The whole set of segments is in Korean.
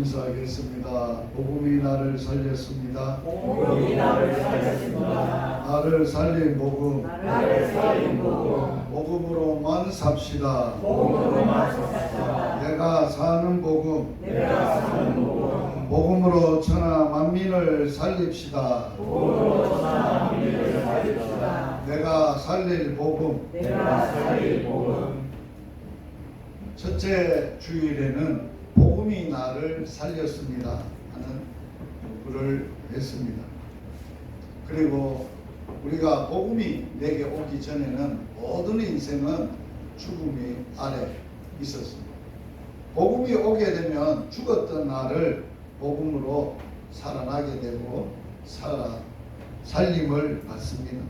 인사하겠습니다. 복음이 나를 살렸습니다. 복음이 나를 살렸습니다. 나를 살린 복음. 나를 살린 복음. 복음으로만 삽시다. 복음으로만 삽시다. 내가 사는 복음. 내가 사는 복음. 복음으로 천하 만민을 살립시다. 복음으로 천하 만민을 살립시다. 내가 살릴 복음. 내가 살릴 복음. 첫째 주일에는 복음이 나를 살렸습니다 하는 글을 했습니다. 그리고 우리가 복음이 내게 오기 전에는 모든 인생은 죽음이 아래 있었습니다. 복음이 오게 되면 죽었던 나를 복음으로 살아나게 되고 살림을 받습니다.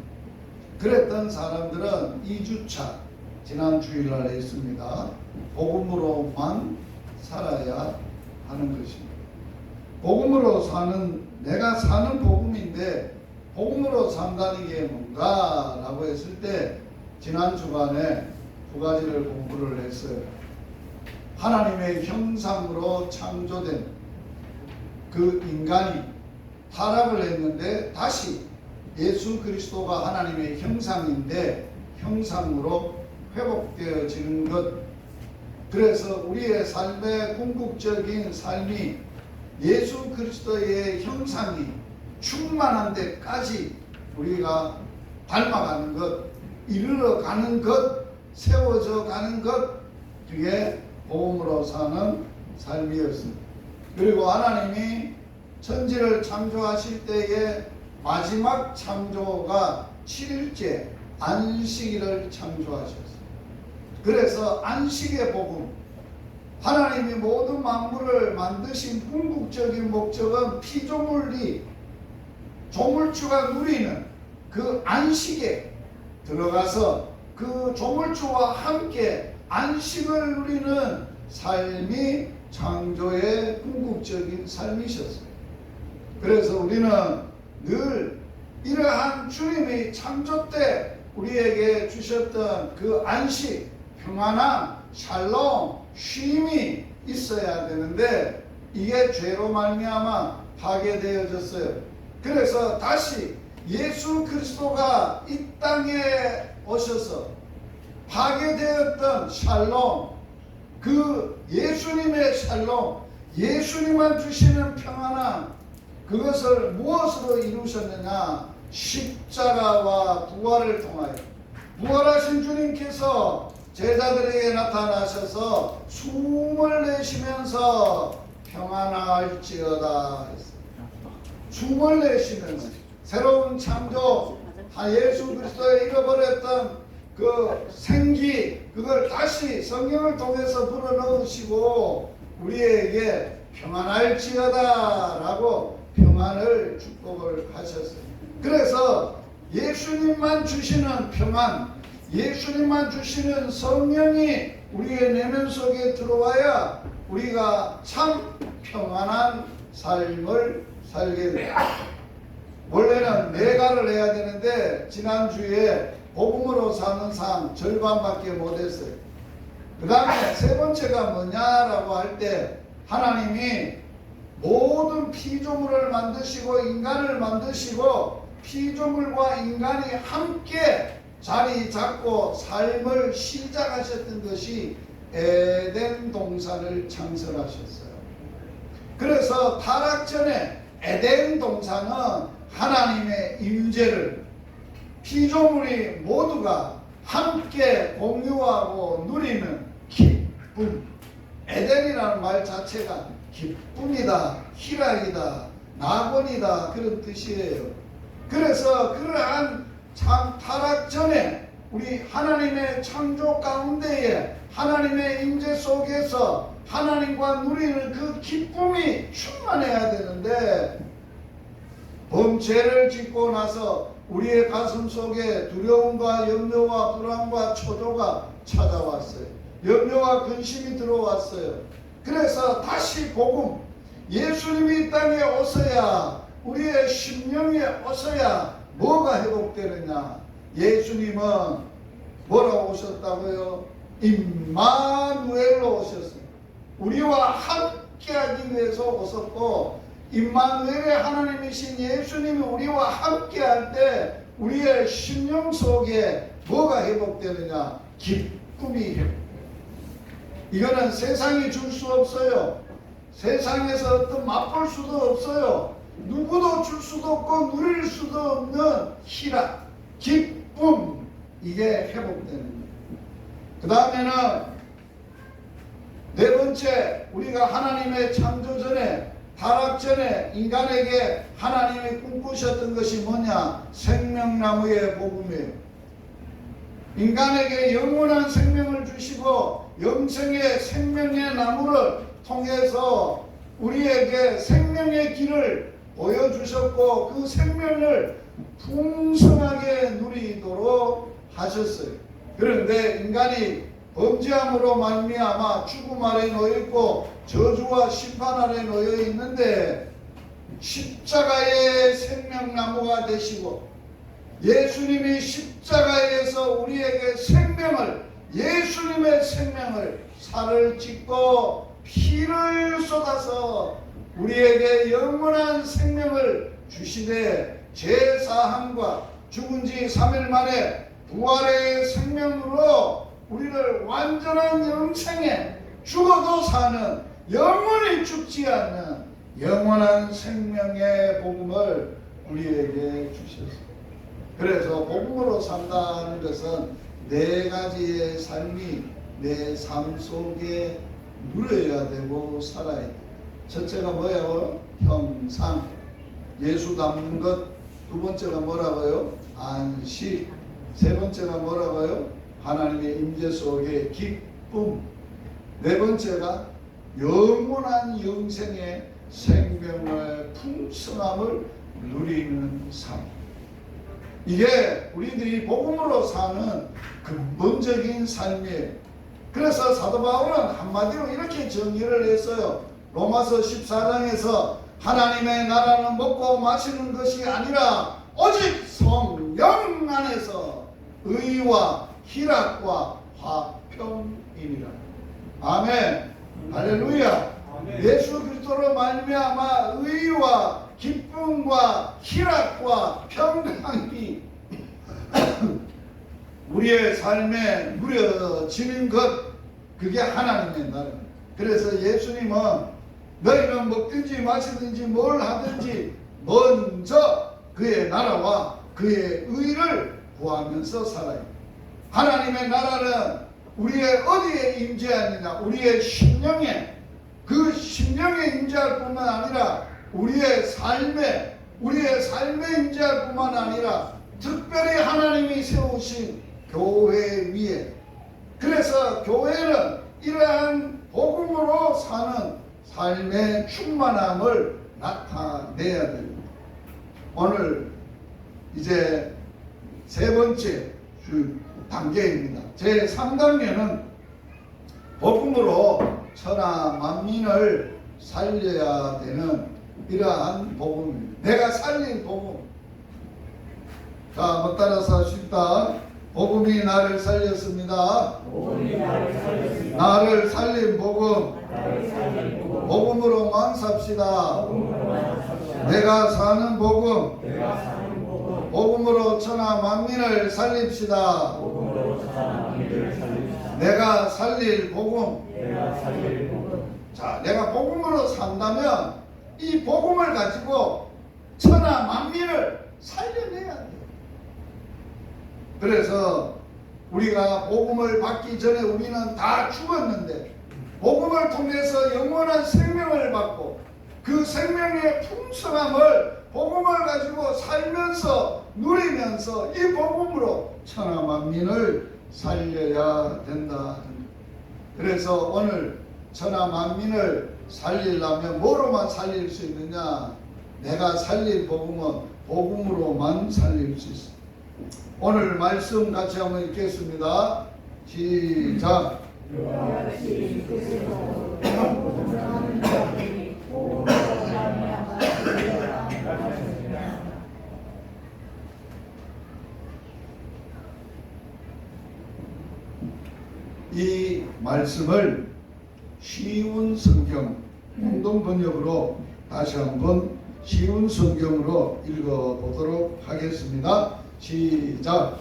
그랬던 사람들은 2주차 지난 주일날 했습니다. 복음으로만 살아야 하는 것입니다. 복음으로 사는, 내가 사는 복음인데 복음으로 산다는 게 뭔가 라고 했을 때 지난 주간에 두 가지를 공부를 했어요. 하나님의 형상으로 창조된 그 인간이 타락을 했는데 다시 예수 그리스도가 하나님의 형상인데 형상으로 회복되어지는 것. 그래서 우리의 삶의 궁극적인 삶이 예수 그리스도의 형상이 충만한 데까지 우리가 닮아가는 것, 이르러가는 것, 세워져 가는 것, 그게 복음으로 사는 삶이었습니다. 그리고 하나님이 천지를 창조하실 때의 마지막 창조가 7일째 안식일을 창조하셨어요. 그래서 안식의 복음, 하나님이 모든 만물을 만드신 궁극적인 목적은 피조물이 조물주가 누리는 그 안식에 들어가서 그 조물주와 함께 안식을 누리는 삶이 창조의 궁극적인 삶이셨어요. 그래서 우리는 늘 이러한 주님이 창조 때 우리에게 주셨던 그 안식, 평안함, 샬롬, 쉼이 있어야 되는데 이게 죄로 말미암아 파괴되어졌어요. 그래서 다시 예수 그리스도가 이 땅에 오셔서 파괴되었던 샬롬, 그 예수님의 샬롬, 예수님만 주시는 평안함, 그것을 무엇으로 이루셨느냐? 십자가와 부활을 통하여. 부활하신 주님께서 제자들에게 나타나셔서 숨을 내쉬면서 평안할지어다 했어요. 숨을 내쉬면서 새로운 창조, 예수 그리스도의 잃어버렸던 그 생기, 그걸 다시 성령을 통해서 불어넣으시고 우리에게 평안할지어다 라고 평안을 축복을 하셨어요. 그래서 예수님만 주시는 평안, 예수님만 주시는 성령이 우리의 내면 속에 들어와야 우리가 참 평안한 삶을 살게 돼요. 원래는 내가를 해야 되는데 지난주에 복음으로 사는 삶 절반밖에 못했어요. 그 다음에 세 번째가 뭐냐라고 할 때 하나님이 모든 피조물을 만드시고 인간을 만드시고 피조물과 인간이 함께 자리 잡고 삶을 시작하셨던 것이 에덴 동산을 창설하셨어요. 그래서 타락 전에 에덴 동산은 하나님의 임재를 피조물이 모두가 함께 공유하고 누리는 기쁨, 에덴이라는 말 자체가 기쁨이다, 희락이다, 낙원이다 그런 뜻이에요. 그래서 그러한 참 타락 전에 우리 하나님의 창조 가운데에 하나님의 임재 속에서 하나님과 누리는 그 기쁨이 충만해야 되는데 범죄를 짓고 나서 우리의 가슴 속에 두려움과 염려와 불안과 초조가 찾아왔어요. 염려와 근심이 들어왔어요. 그래서 다시 복음, 예수님이 이 땅에 오셔야 우리의 심령에 오셔야 뭐가 회복되느냐? 예수님은 뭐라고 오셨다고요? 임마누엘로 오셨어요. 우리와 함께 함께하기 위해서 오셨고, 임마누엘의 하나님이신 예수님이 우리와 함께할 때 우리의 심령 속에 뭐가 회복되느냐? 기쁨이 회복돼요. 이거는 세상이 줄 수 없어요. 세상에서 어떤 맛볼 수도 없어요. 누구도 줄 수도 없고 누릴 수도 없는 희락, 기쁨, 이게 회복되는 거예요. 그 다음에는 네 번째, 우리가 하나님의 창조 전에, 타락 전에 인간에게 하나님이 꿈꾸셨던 것이 뭐냐? 생명나무의 복음이에요. 인간에게 영원한 생명을 주시고 영생의 생명의 나무를 통해서 우리에게 생명의 길을 보여주셨고 그 생명을 풍성하게 누리도록 하셨어요. 그런데 인간이 범죄함으로 말미암아 죽음 아래 놓여 있고 저주와 심판 아래 놓여 있는데, 십자가의 생명나무가 되시고 예수님이 십자가에서 우리에게 생명을, 예수님의 생명을, 살을 찢고 피를 쏟아서 우리에게 영원한 생명을 주시되, 제사함과 죽은 지 3일 만에 부활의 생명으로 우리를 완전한 영생에, 죽어도 사는, 영원히 죽지 않는 영원한 생명의 복음을 우리에게 주셨습니다. 그래서 복음으로 산다는 것은 네 가지의 삶이 내 삶 속에 누려야 되고 살아야 돼. 첫째가 뭐예요? 형상, 예수 닮는 것. 두 번째가 뭐라고요? 안식. 세 번째가 뭐라고요? 하나님의 임재 속의 기쁨. 네 번째가 영원한 영생의 생명의 풍성함을 누리는 삶. 이게 우리들이 복음으로 사는 근본적인 삶이에요. 그래서 사도 바울은 한마디로 이렇게 정의를 했어요. 로마서 14장에서 하나님의 나라는 먹고 마시는 것이 아니라 오직 성령 안에서 의와 희락과 화평이니라. 아멘. 할렐루야. 예수 그리스도로 말미암아 의와 기쁨과 희락과 평강이 우리의 삶에 누려지는 것, 그게 하나님의 나라입니다. 그래서 예수님은 너희는 먹든지 마시든지 뭘 하든지 먼저 그의 나라와 그의 의를 구하면서 살아야 합니다. 하나님의 나라는 우리의 어디에 임재하느냐? 우리의 심령에, 그 심령에 임재할 뿐만 아니라 우리의 삶에 임재할 뿐만 아니라 특별히 하나님이 세우신 교회 위에, 그래서 교회는 이러한 복음으로 사는 삶의 충만함을 나타내야 됩니다. 오늘 이제 세 번째 단계입니다. 제 3단계는 복음으로 천하 만민을 살려야 되는 이러한 복음입니다. 내가 살린 복음. 자, 뭐 따라서 하십시다. 복음이 나를 살렸습니다. 나를 살린 복음. 복음으로만 삽시다. 내가 사는 복음. 복음으로 천하 만민을 살립시다. 내가 살릴 복음. 자, 내가 복음으로 산다면 이 복음을 가지고 천하 만민을 살려내야 돼요. 그래서 우리가 복음을 받기 전에 우리는 다 죽었는데 복음을 통해서 영원한 생명을 받고 그 생명의 풍성함을 복음을 가지고 살면서 누리면서 이 복음으로 천하 만민을 살려야 된다. 그래서 오늘 천하 만민을 살리려면 뭐로만 살릴 수 있느냐? 내가 살릴 복음은 복음으로만 살릴 수 있어. 오늘 말씀 같이 한번 읽겠습니다. 시작. 이 말씀을 쉬운 성경, 공동 번역으로 다시 한번 쉬운 성경으로 읽어보도록 하겠습니다. 시작.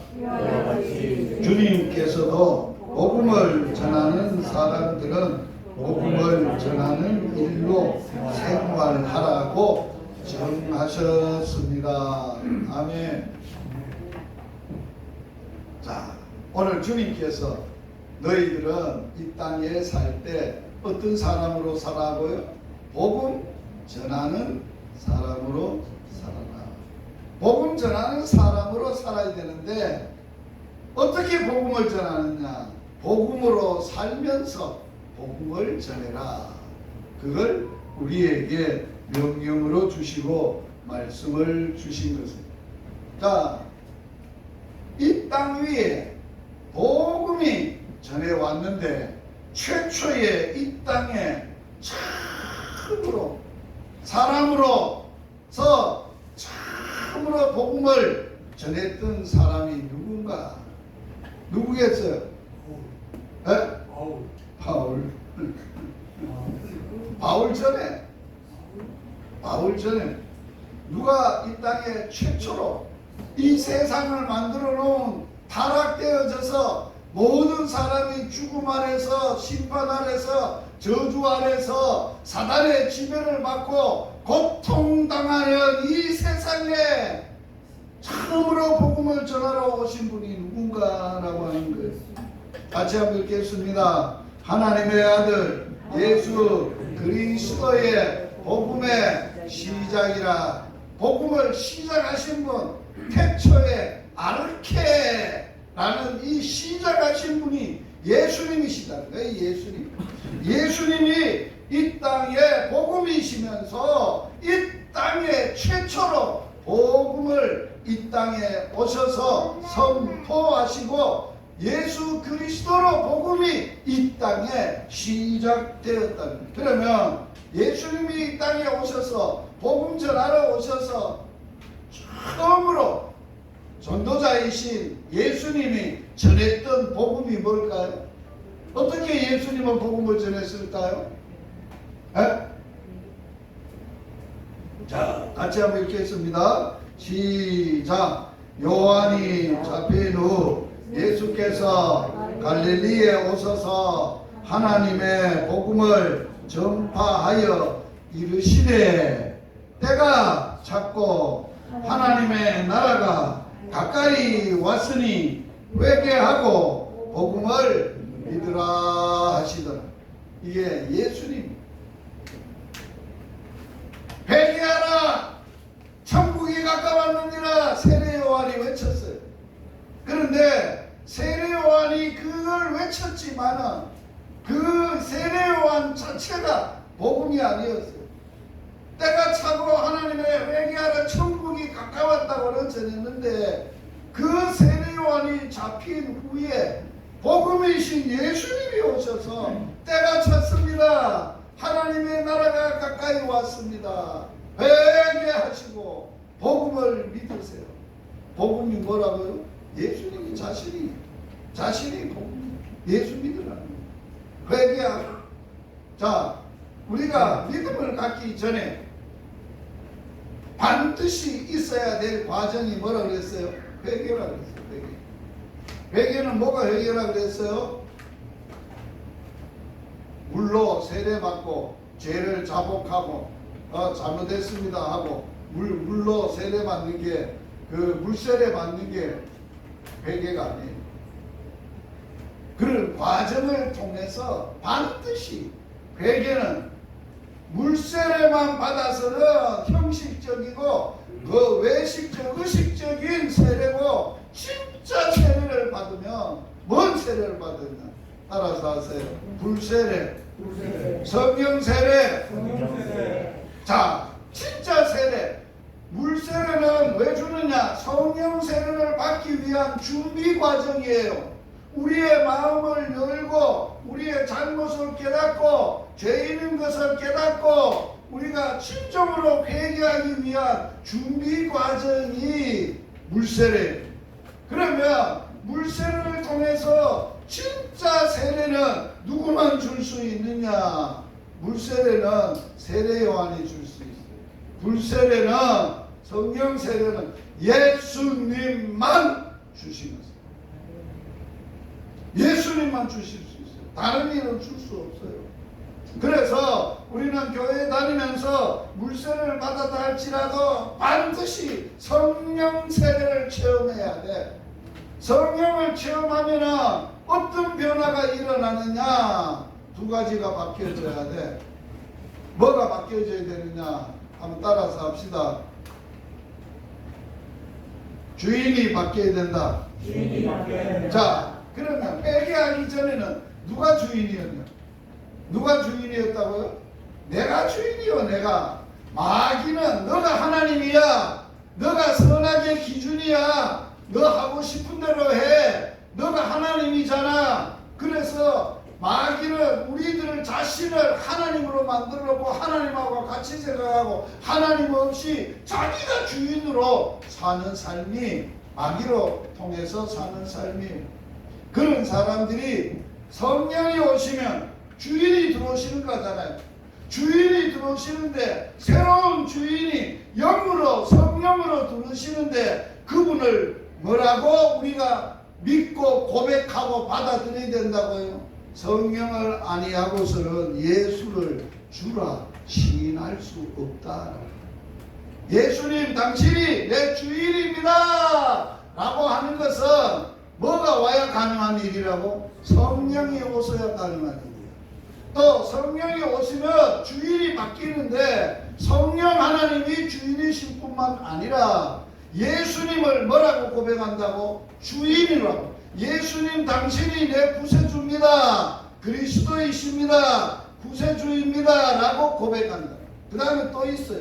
주님께서도 복음을 전하는 사람들은 복음을 전하는 일로 생활하라고 정하셨습니다. 아멘. 자, 오늘 주님께서 너희들은 이 땅에 살 때 어떤 사람으로 살아고요? 복음 전하는 사람으로 살아라. 복음 전하는 사람으로 살아야 되는데 어떻게 복음을 전하느냐? 복음으로 살면서 복음을 전해라. 그걸 우리에게 명령으로 주시고 말씀을 주신 것입니다. 자, 이 땅 위에 복음이 전해왔는데 최초의 이 땅에 참으로 사람으로서 참으로 복음을 전했던 사람이 누군가? 누구겠어요? 바울. 바울 전에 누가 이 땅에 최초로 이 세상을 만들어 놓은 타락되어져서 모든 사람이 죽음 아래서 심판 아래서 저주 아래서 사단의 지배를 받고 고통당하는 이 세상에 처음으로 복음을 전하러 오신 분이 누군가라고 하는 거예요. 같이 한번 읽겠습니다. 하나님의 아들 예수 그리스도의 복음의 시작이라. 복음을 시작하신 분, 태초의 아르케라는 이 시작하신 분이 예수님이시다는 거예요. 예수님이 이 땅에 복음이시면서 이 땅에 최초로 복음을 이 땅에 오셔서 선포하시고 예수 그리스도로 복음이 이 땅에 시작되었다는 거예요. 그러면 예수님이 이 땅에 오셔서 복음 전하러 오셔서 처음으로 전도자이신 예수님이 전했던 복음이 뭘까요? 어떻게 예수님은 복음을 전했을까요? 자, 같이 한번 읽겠습니다. 시작. 요한이 잡힌 후 예수께서 갈릴리에 오셔서 하나님의 복음을 전파하여 이르시되 때가 찼고 하나님의 나라가 가까이 왔으니 회개하고 복음을 믿으라 하시더라. 이게 예수님. 회개하라 천국이 가까웠느니라 세례 요한이 외쳤어요. 그런데 세례 요한이 그걸 외쳤지만은 그 세례 요한 자체가 복음이 아니었어요. 때가 차고 하나님의 회개하라 천국이 가까웠다고는 전했는데 그 세례 요한이 잡힌 후에 복음이신 예수님이 오셔서 때가 찼습니다. 하나님의 나라가 가까이 왔습니다. 회개하시고 복음을 믿으세요. 복음이 뭐라고요? 예수님이 자신이 복음, 예수 믿으라는 거예요. 회개하고. 자, 우리가 믿음을 갖기 전에 반드시 있어야 될 과정이 뭐라 그랬어요? 회개라 그랬어요. 회개는 뭐가 회개라 그랬어요? 물로 세례받고 죄를 자복하고 잘못했습니다 하고 물로 세례받는 게 그 물세례 받는 게 회개가 아니에요. 그런 과정을 통해서 반드시 회개는 물세례만 받아서는 형식적이고 그 외식적 의식적인 세례고 진짜 세례를 받으면 뭔 세례를 받느냐 따라서 하세요. 불세례, 성령 세례. 자, 진짜 세례. 물세례는 왜 주느냐? 성령 세례를 받기 위한 준비 과정이에요. 우리의 마음을 열고 우리의 잘못을 깨닫고 죄 있는 것을 깨닫고 우리가 진정으로 회개하기 위한 준비 과정이 물세례. 그러면 물세례를 통해서 진짜 세례는 누구만 줄 수 있느냐? 물세례는 세례 요한이 줄 수 있어요. 불세례는 성령 세례는 예수님만 주시는 거예요. 예수님만 주실 수 있어요. 다른 이는 줄 수 없어요. 그래서 우리는 교회 다니면서 물세례를 받았다 할지라도 반드시 성령 세례를 체험해야 돼. 성령을 체험하면 어떤 변화가 일어나느냐? 두 가지가 바뀌어져야 돼. 뭐가 바뀌어져야 되느냐? 한번 따라서 합시다. 주인이 바뀌어야 된다. 주인이 바뀌어야 된다. 자, 그러면 빼게 하기 전에는 누가 주인이었냐? 누가 주인이었다고요? 내가 주인이요. 내가. 마귀는 너가 하나님이야. 너가 선악의 기준이야. 너 하고 싶은 대로 해. 너가 하나님이잖아. 그래서 마귀는 우리들 자신을 하나님으로 만들어 놓고 하나님하고 같이 생각하고 하나님 없이 자기가 주인으로 사는 삶이 마귀로 통해서 사는 삶이에요. 그런 사람들이 성령이 오시면 주인이 들어오시는 거잖아요. 주인이 들어오시는데 새로운 주인이 영으로 성령으로 들어오시는데 그분을 뭐라고 우리가 믿고 고백하고 받아들여야 된다고요? 성령을 아니하고서는 예수를 주라 시인할 수 없다. 예수님 당신이 내 주인입니다 라고 하는 것은 뭐가 와야 가능한 일이라고? 성령이 오셔야 가능한 일이에요. 또 성령이 오시면 주인이 바뀌는데 성령 하나님이 주인이실 뿐만 아니라 예수님을 뭐라고 고백한다고? 주인이라고. 예수님 당신이 내 구세주입니다. 그리스도이십니다. 구세주입니다 라고 고백한다. 그 다음에 또 있어요.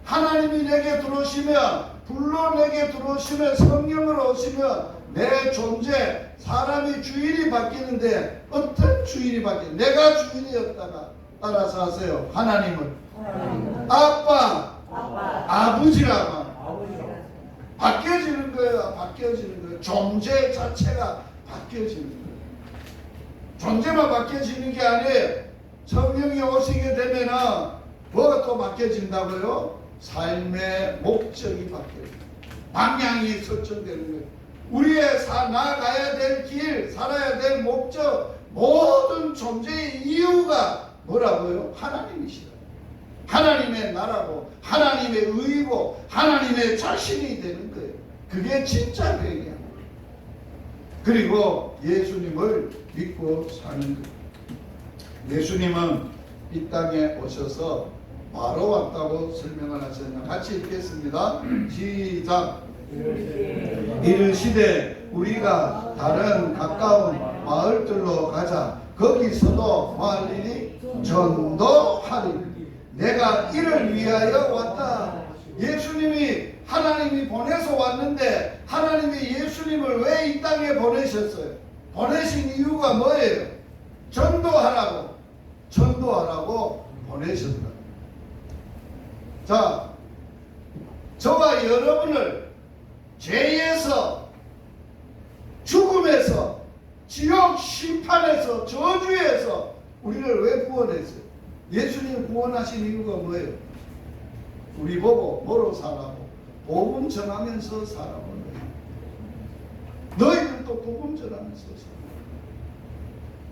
하나님이 내게 들어오시면 불로 내게 들어오시면 성령으로 오시면 내 존재 사람이 주인이 바뀌는데 어떤 주인이 바뀌는? 내가 주인이었다가 따라서 하세요. 하나님을 아빠, 아버지라고 하는 바뀌어지는 거예요. 바뀌어지는 거예요. 존재 자체가 바뀌어지는 거예요. 존재만 바뀌어지는 게 아니에요. 성령이 오시게 되면은 뭐가 또 바뀌어진다고요? 삶의 목적이 바뀌어요. 방향이 설정되는 거예요. 우리의 나아가야 될 길, 살아야 될 목적, 모든 존재의 이유가 뭐라고요? 하나님이시다. 하나님의 나라고 하나님의 의고 하나님의 자신이 되는 거예요. 그게 진짜 회개야. 그리고 예수님을 믿고 사는 거예요. 예수님은 이 땅에 오셔서 바로 왔다고 설명을 하셨나? 같이 읽겠습니다. 시작. 이르시되 우리가 다른 가까운 마을들로 가자. 거기서도 말리니 전도하리니 내가 이를 위하여 왔다. 예수님이 하나님이 보내서 왔는데 하나님이 예수님을 왜 이 땅에 보내셨어요? 보내신 이유가 뭐예요? 전도하라고 보내셨다. 자, 저와 여러분을 죄에서 죽음에서 지옥 심판에서 저주에서 우리를 왜 구원했어요? 예수님 구원하신 이유가 뭐예요? 우리 보고 뭐로 살라고? 복음 전하면서 살라고. 너희들도 복음 전하면서 살라.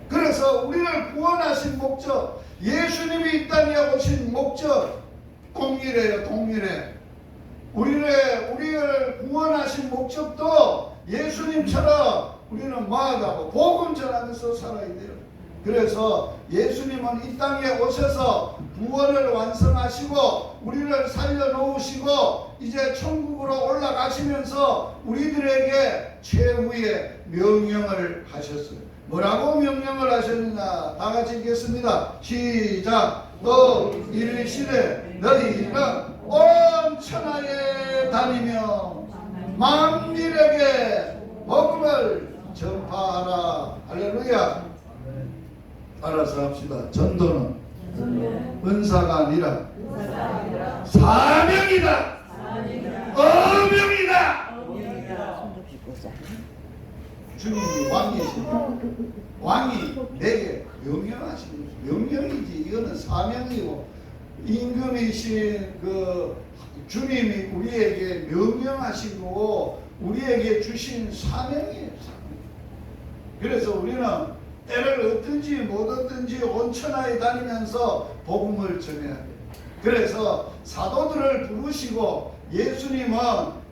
그래서 우리를 구원하신 목적, 예수님이 이 땅에 오신 목적 동일해요. 동일해. 우리를 구원하신 목적도 예수님처럼 우리는 뭐하다고? 복음 전하면서 살아야 돼요. 그래서 예수님은 이 땅에 오셔서 구원을 완성하시고 우리를 살려놓으시고 이제 천국으로 올라가시면서 우리들에게 최후의 명령을 하셨어요. 뭐라고 명령을 하셨느냐? 다 같이 읽겠습니다. 시작. 또 이르시되 너희는 온 천하에 다니며 만민에게 복음을 전파하라. 할렐루야. 따라서 합시다. 전도는 은사가 아니라 사명이다. 어명이다. 주님이 왕이십니다. 왕이 내게 명령하십니다. 명령이지 이거는 사명이고 임금이신 그 주님이 우리에게 명령하신 거고 우리에게 주신 사명이에요. 사명. 그래서 우리는 때를 얻든지 못 얻든지 온 천하에 다니면서 복음을 전해야 돼요. 그래서 사도들을 부르시고 예수님은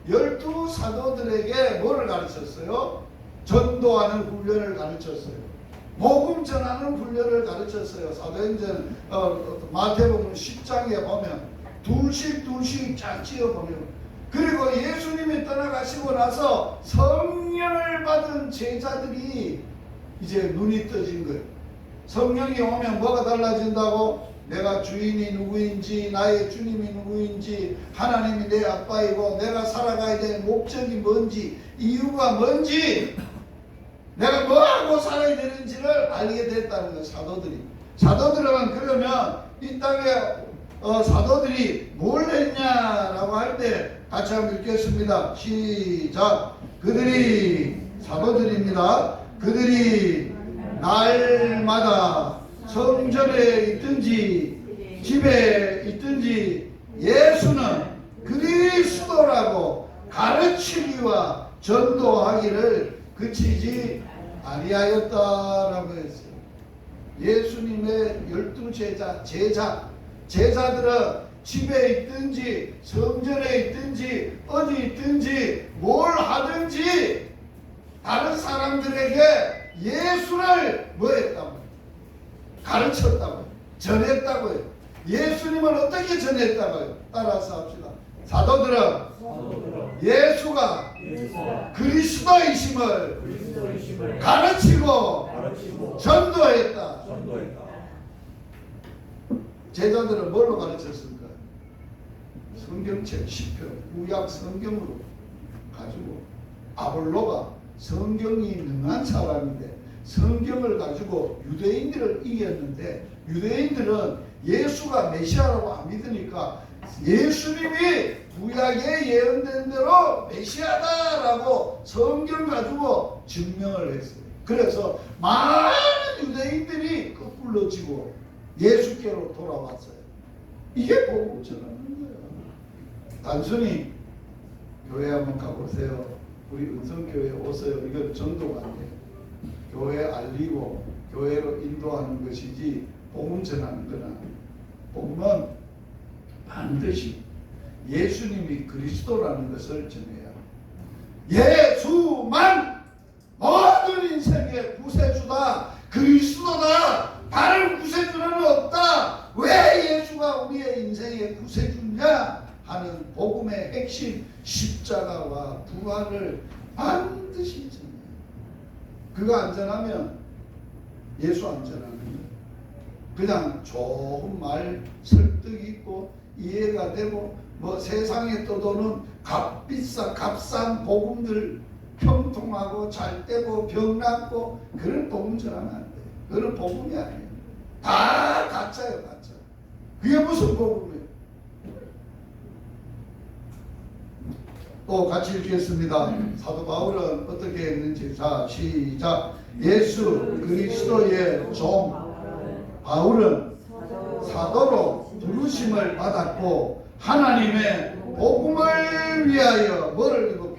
12 사도들에게 뭐를 가르쳤어요? 전도하는 훈련을 가르쳤어요. 복음 전하는 훈련을 가르쳤어요. 사도행전 마태복음 10장에 보면 둘씩 쫙 지어보내요. 그리고 예수님이 떠나가시고 나서 성령을 받은 제자들이 이제 눈이 떠진 거예요. 성령이 오면 뭐가 달라진다고? 내가 주인이 누구인지 나의 주님이 누구인지 하나님이 내 아빠이고 내가 살아가야 될 목적이 뭔지 이유가 뭔지 내가 뭐하고 살아야 되는지를 알게 됐다는 거예요. 사도들은 그러면 이 땅에 사도들이 뭘 했냐라고 할 때 같이 한번 읽겠습니다. 시작. 그들이 사도들입니다. 그들이 날마다 성전에 있든지 집에 있든지 예수는 그리스도라고 가르치기와 전도하기를 그치지 아니하였다라고 했어요. 예수님의 12 제자들은 집에 있든지 성전에 있든지 어디 있든지 뭘 하든지 다른 사람들에게 예수를 뭐 했다고요? 가르쳤다고요. 전했다고요. 예수님을 어떻게 전했다고요? 따라서 합시다. 사도들은 예수가 그리스도이심을 가르치고 전도했다. 제자들은 뭘로 가르쳤습니까? 성경책 10편 구약 성경으로 가지고 아볼로가 성경이 능한 사람인데 성경을 가지고 유대인들을 이겼는데 유대인들은 예수가 메시아라고 안 믿으니까 예수님이 구약에 예언된 대로 메시아다라고 성경 가지고 증명을 했어요. 그래서 많은 유대인들이 거꾸로 지고 예수께로 돌아왔어요. 이게 복음 전하는 거예요. 단순히 교회 한번 가보세요. 우리 은성교회 오세요. 이건 전도가 아니에요. 교회 알리고 교회로 인도하는 것이지 복음 전하는 건 아니에요. 복음은 반드시 예수님이 그리스도라는 것을 전해야 해요. 예수만 모든 인생의 구세주다. 그리스도다. 다른 구세주는 없다. 왜 예수가 우리의 인생의 구세주냐 하는 복음의 핵심 십자가와 부활을 반드시 전해요. 그거 안 전하면 예수 안 전하는 거예요. 그냥 좋은 말 설득 있고 이해가 되고 뭐 세상에 떠도는 값싼 복음들 평통하고 잘 되고 병 낫고 그런 복음 전하면 안 돼요. 그런 복음이 아니에요. 다 가짜예요. 가짜. 그게 무슨 복음이에요? 또 같이 읽겠습니다. 사도 바울은 어떻게 했는지. 자, 시작. 예수 그리스도의 종 바울은 사도로 부르심을 받았고 하나님의 복음을 위하여 뭐를 입었고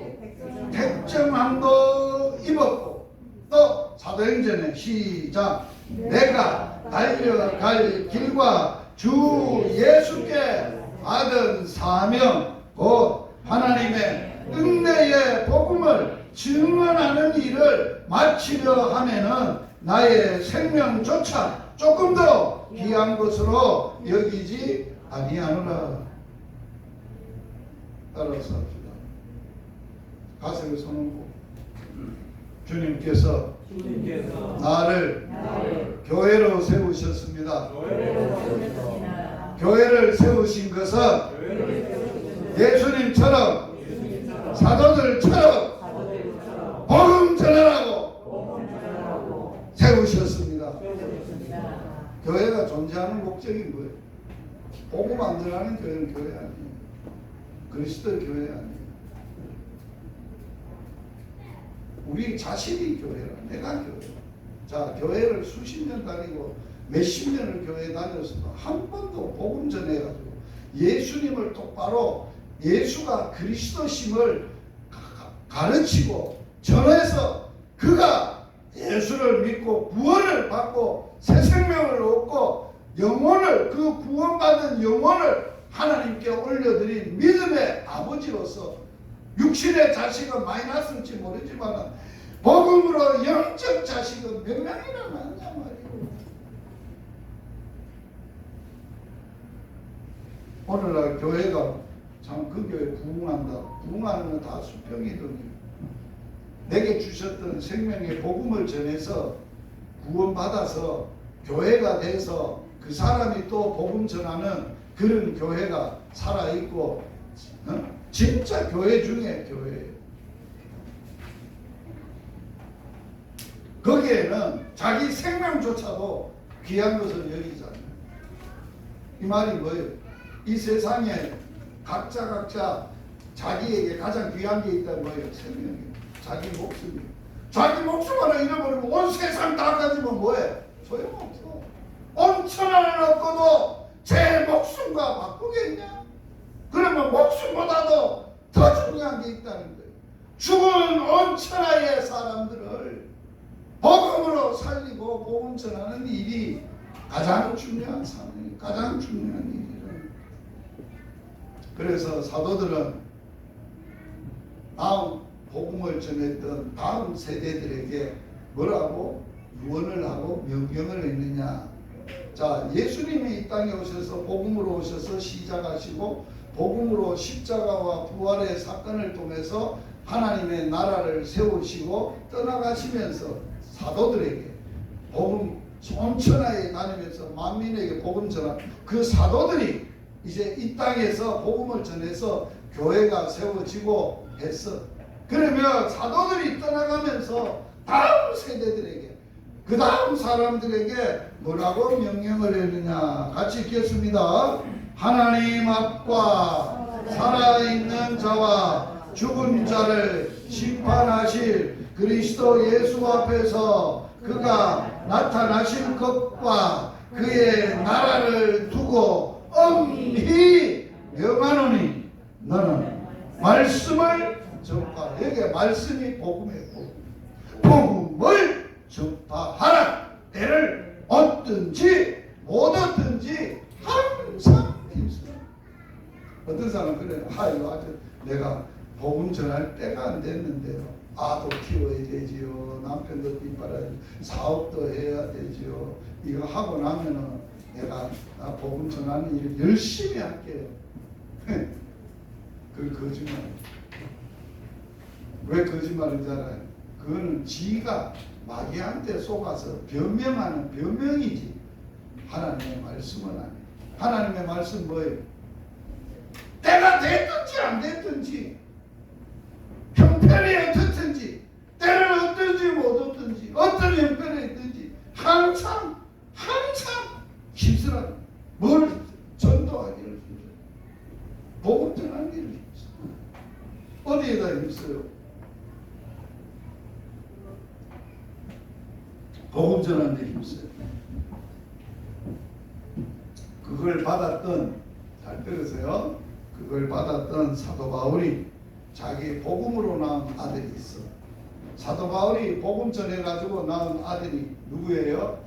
택정함도 입었고 또 사도행전에 시작. 내가 달려갈 길과 주 예수께 받은 사명 곧 하나님의 은혜의 복음을 증언하는 일을 마치려 하면은 나의 생명조차 조금 더 귀한 것으로 여기지 아니하노라. 따라서 합시다. 가슴에 손 얹고 주님께서 나를 교회로 세우셨습니다. 교회를 세우신 것은 예수님처럼 사도들처럼 복음 전하라고 세우셨습니다. 교회가 존재하는 목적이 뭐예요? 복음 안 전하는 교회는 교회 아니에요. 그리스도의 교회 아니에요. 우리 자신이 교회라. 내가 교회. 자, 교회를 수십 년 다니고 몇십 년을 교회 다녔어도 한 번도 복음 전해가지고 예수님을 똑바로 예수가 그리스도심을 가르치고 전해서 그가 예수를 믿고 구원을 받고 새 생명을 얻고 영혼을 그 구원받은 영혼을 하나님께 올려드린 믿음의 아버지로서 육신의 자식은 많이 낳았을지 모르지만 복음으로 영적 자식은 몇 명이나 낳냐 말이오. 오늘날 교회가 참 그 교회 부흥한다. 부흥하는 건 다 수평이더니 내게 주셨던 생명의 복음을 전해서 구원받아서 교회가 돼서 그 사람이 또 복음 전하는 그런 교회가 살아있고 진짜 교회 중에 교회예요. 거기에는 자기 생명조차도 귀한 것을 여기잖아요. 이 말이 뭐예요? 이 세상에 각자 자기에게 가장 귀한 게 있다는 거예요. 생명이에요. 자기 목숨이에요. 자기 목숨 하나 잃어버리면 온 세상 다 가지면 뭐해? 소용없어. 온 천하를 얻고도 제 목숨과 바꾸겠냐? 그러면 목숨보다도 더 중요한 게 있다는 거예요. 죽은 온 천하의 사람들을 복음으로 살리고 복음 전하는 일이 가장 중요한 사명이 가장 중요한 일이라는 거예요. 그래서 사도들은 다음 복음을 전했던 다음 세대들에게 뭐라고 유언을 하고 명령을 했느냐. 자, 예수님이 이 땅에 오셔서 복음으로 오셔서 시작하시고 복음으로 십자가와 부활의 사건을 통해서 하나님의 나라를 세우시고 떠나가시면서 사도들에게 복음 온 천하에 다니면서 만민에게 복음 전한 그 사도들이 이제 이 땅에서 복음을 전해서 교회가 세워지고 했어. 그러면 사도들이 떠나가면서 다음 세대들에게 그 다음 사람들에게 뭐라고 명령을 했느냐. 같이 읽겠습니다. 하나님 앞과 살아있는 자와 죽은 자를 심판하실 그리스도 예수 앞에서 그가 나타나실 것과 그의 나라를 두고 엄히 명하노니 너는 말씀을 전파. 여기에 말씀이 복음이고 복음을 전파하라. 때를 얻든지 못 얻든지 항상 힘쓰라. 어떤 사람은 그래요. 아이고 아주 내가 복음 전할 때가 안 됐는데요. 아도 키워야 되지요. 남편도 뒷바라지 사업도 해야 되지요. 이거 하고 나면은 내가 복음 전하는 일을 열심히 할게요. 그 거짓말. 왜 거짓말을 잘해요? 그거는 지가 마귀한테 속아서 변명하는 변명이지 하나님의 말씀은 아니에요. 하나님의 말씀 뭐예요? 때가 됐든지 안 됐든지 형편이 어떻든지 때를 얻든지 못 얻든지 어떤 형편에 있든지 항상 힘쓰라. 뭘 전도하기를 힘써요. 복음 전하기를 힘써요. 어디에다 힘써요? 복음 전하는 데 힘써요. 그걸 받았던, 잘 들으세요. 그걸 받았던 사도 바울이 자기 복음으로 낳은 아들이 있어. 사도 바울이 복음 전해가지고 낳은 아들이 누구예요?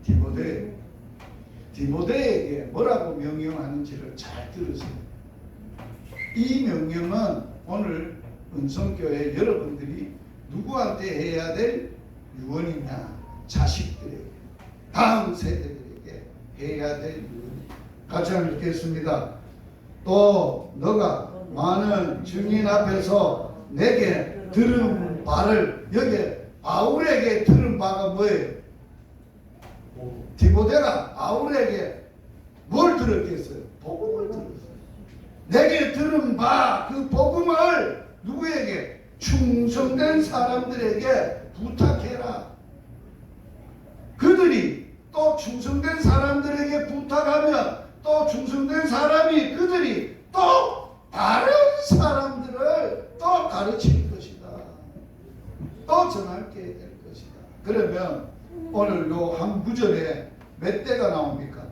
디모데. 디모데에게 뭐라고 명령하는지를 잘 들으세요. 이 명령은 오늘 은성교회 여러분들이 누구한테 해야 될 유언이냐? 자식들에게, 다음 세대들에게 해야 될 유언. 같이 한번 읽겠습니다. 또 너가 많은 증인 앞에서 내게 들은 바를, 여기 바울에게 들은 바가 뭐예요? 디모데가 바울에게 뭘 들었겠어요? 복음을 들었어요. 내게 들은 바, 그 복음을 누구에게? 충성된 사람들에게 부탁해라. 그들이 또 충성된 사람들에게 부탁하면 또 충성된 사람이 그들이 또 다른 사람들을 또 가르칠 것이다. 또 전하게 될 것이다. 그러면 오늘 요 한 구절에 몇 대가 나옵니까?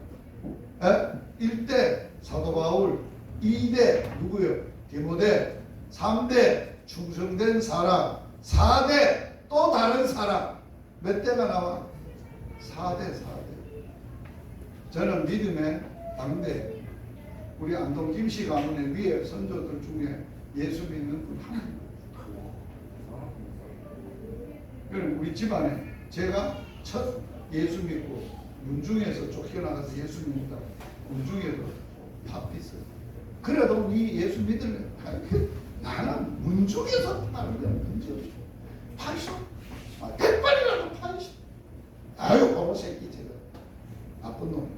1대 사도 바울, 2대 누구요? 디모데, 3대 충성된 사람, 4대 또 다른 사람. 몇 대가 나와? 4대. 저는 믿음의 당대, 우리 안동 김씨 가문의 위에 선조들 중에 예수 믿는 분 한 분. 그럼 우리 집안에 제가 첫 예수 믿고 문중에서 쫓겨나가서 예수 믿는다. 문중에도 밥 있어요. 그래도 이 예수 믿을래. 나는 문중에서 파는 건 문제 없어. 80, 100발이라도 80. 아유, 바로 새끼 제가 나쁜 놈이야.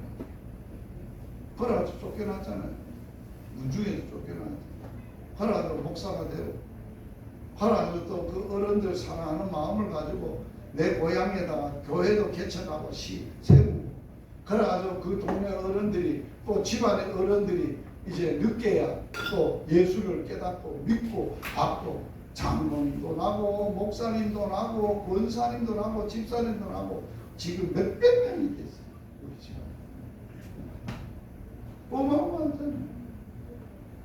그래가지고 쫓겨났잖아요. 문중에서 쫓겨났지. 그래가지고 목사가 되고, 그래가지고 또 그 어른들 사랑하는 마음을 가지고 내 고향에다가 교회도 개척하고 세우고, 그래가지고 그 동네 어른들이 또 집안의 어른들이 이제 늦게야 또 예수를 깨닫고 믿고 받고, 장로님도 나고 목사님도 나고 권사님도 나고 집사님도 나고 지금 몇백 명이 됐어요. 우리 집안. 어마어마하잖아요.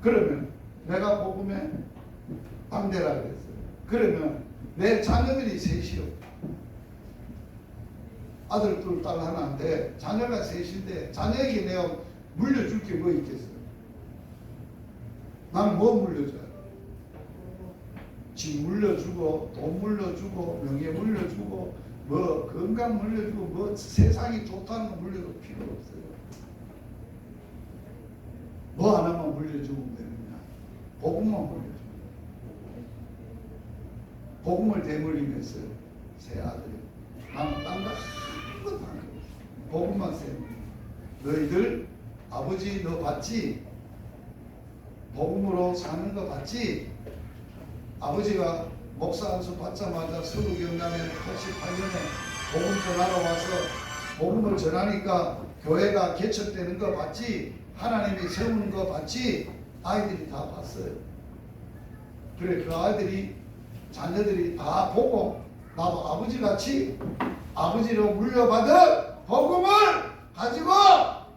그러면 내가 복음의 당대라 그랬어요. 그러면 내 자녀들이 셋이요. 아들 둘, 딸 하나인데 자녀가 셋인데 자녀에게 내가 물려줄 게 뭐 있겠어요? 난 뭐 물려줘야 돼? 집 물려주고 돈 물려주고 명예 물려주고 뭐 건강 물려주고 뭐 세상이 좋다는 거 물려줄 필요 없어요. 뭐 하나만 물려주면 되느냐? 복음만 물려주면 돼요. 복음을 대물림했어 세 아들이. 나는 딴 거 아무것도 안 해. 복음만 세우고. 너희들 아버지 너 봤지? 복음으로 사는 거 봤지? 아버지가 목사 안수 받자마자 서부경남에 88년에 복음 전하러 와서 복음을 전하니까 교회가 개척되는 거 봤지? 하나님이 세우는 거 봤지? 아이들이 다 봤어요. 그래 그 아이들이 자녀들이 다 보고 나도 아버지같이 아버지로 물려받은 복음을 가지고